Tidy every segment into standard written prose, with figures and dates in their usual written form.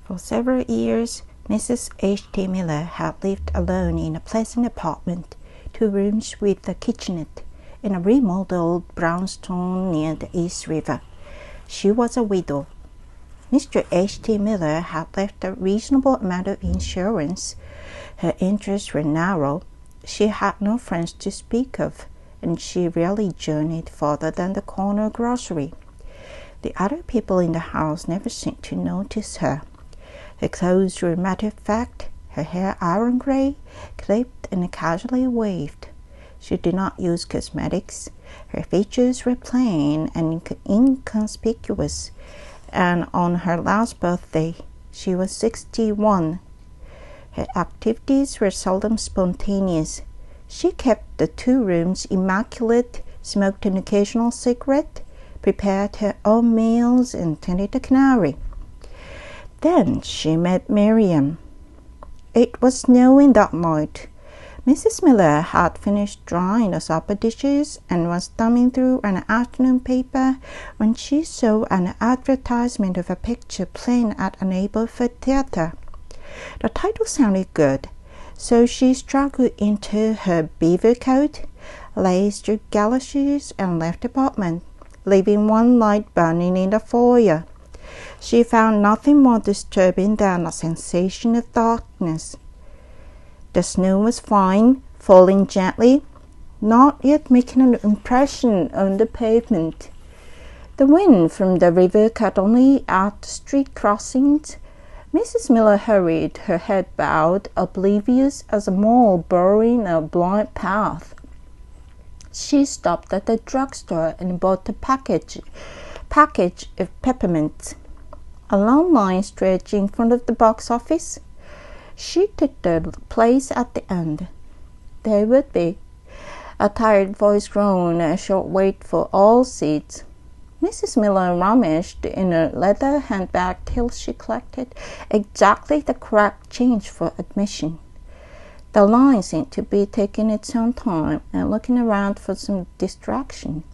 For several years, Mrs. H.T. Miller had lived alone in a pleasant apartment, 2 rooms with a kitchenette, in a remodeled brownstone near the East River. She was a widow. Mr. H.T. Miller had left a reasonable amount of insurance. Her interests were narrow. She had no friends to speak of, and she rarely journeyed farther than the corner grocery. The other people in the house never seemed to notice her. Her clothes were matter-of-fact, her hair iron gray, clipped and casually waved. She did not use cosmetics. Her features were plain and inconspicuous, and on her last birthday, she was 61. Her activities were seldom spontaneous. She kept the 2 rooms immaculate, smoked an occasional cigarette, prepared her own meals, and tended the canary. Then she met Miriam. It was snowing that night. Mrs. Miller had finished drying the supper dishes and was thumbing through an afternoon paper when she saw an advertisement of a picture playing at a neighborhood theater. The title sounded good, so she struggled into her beaver coat, laced her galoshes, and left the apartment, leaving one light burning in the foyer. She found nothing more disturbing than a sensation of darkness. The snow was fine, falling gently, not yet making an impression on the pavement. The wind from the river cut only at the street crossings. Mrs. Miller hurried, her head bowed, oblivious as a mole burrowing a blind path. She stopped at the drugstore and bought a package of peppermints. A long line stretched in front of the box office. She took the place at the end. There would be. A tired voice groaned a short wait for all seats. Mrs. Miller rummaged in a leather handbag till she collected exactly the correct change for admission. The line seemed to be taking its own time and looking around for some distraction.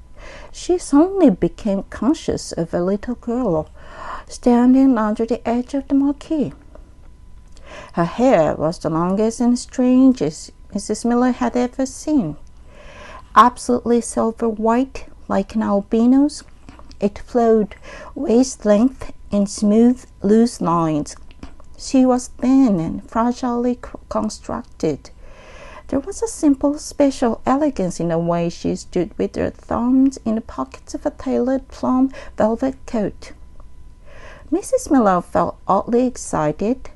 She suddenly became conscious of a little girl standing under the edge of the marquee. Her hair was the longest and strangest Mrs. Miller had ever seen. Absolutely silver white, like an albino's, it flowed waist-length in smooth, loose lines. She was thin and fragilely constructed. There was a simple, special elegance in the way she stood with her thumbs in the pockets of a tailored plum velvet coat. Mrs. Miller felt oddly excited,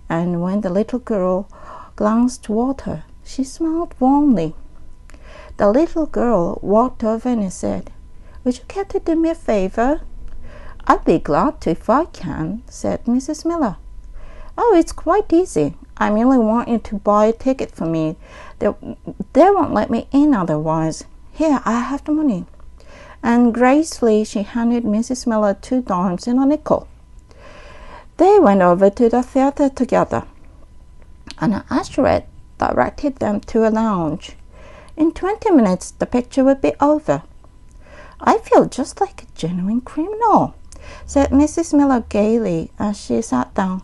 and when the little girl glanced toward her, she smiled warmly. The little girl walked over and said, "Would you care to do me a favor?" "I'd be glad to if I can," said Mrs. Miller. "Oh, it's quite easy. I merely want you to buy a ticket for me. They won't let me in otherwise. Here, I have the money." And gracefully she handed Mrs. Miller 2 dimes and a nickel. They went over to the theater together. An usherette directed them to a lounge. In 20 minutes, the picture would be over. "I feel just like a genuine criminal," said Mrs. Miller gaily as she sat down.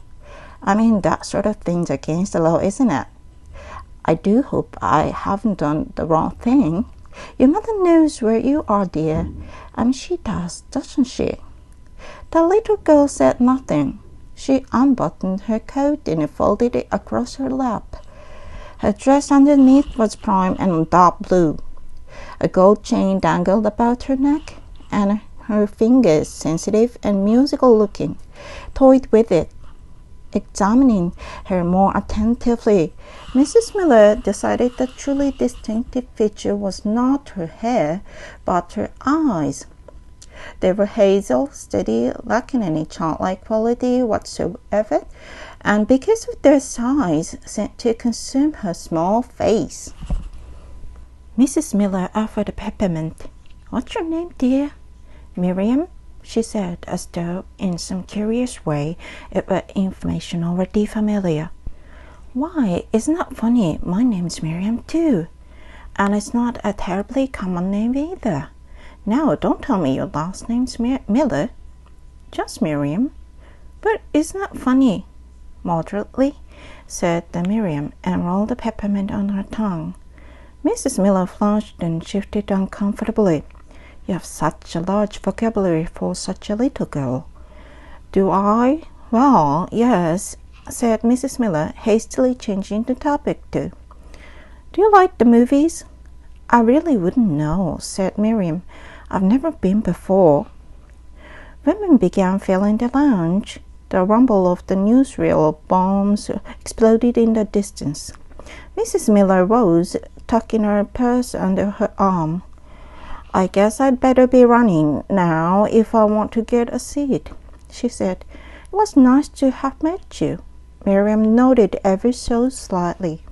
"I mean, that sort of thing's against the law, isn't it? I do hope I haven't done the wrong thing. Your mother knows where you are, dear. I mean, she does, doesn't she?" The little girl said nothing. She unbuttoned her coat and folded it across her lap. Her dress underneath was prime and dark blue. A gold chain dangled about her neck, and her fingers, sensitive and musical-looking, toyed with it. Examining her more attentively, Mrs. Miller decided the truly distinctive feature was not her hair, but her eyes. They were hazel, steady, lacking any childlike quality whatsoever, and because of their size, seemed to consume her small face. Mrs. Miller offered a peppermint. "What's your name, dear?" "Miriam," she said, as though in some curious way it were information already familiar. "Why, isn't that funny? My name's Miriam too. And it's not a terribly common name either. Now, don't tell me your last name's Miller." "Just Miriam." But it's not funny. Moderately, said Miriam, and rolled the peppermint on her tongue. Mrs. Miller flushed and shifted uncomfortably. You have such a large vocabulary for such a little girl. Do I? Well, yes, said Mrs. Miller, hastily changing the topic too. Do you like the movies? I really wouldn't know, said Miriam. I've never been before. Women began filling the lounge. The rumble of the newsreel bombs exploded in the distance. Mrs. Miller rose, tucking her purse under her arm. I guess I'd better be running now if I want to get a seat, she said. It was nice to have met you. Miriam nodded ever so slightly.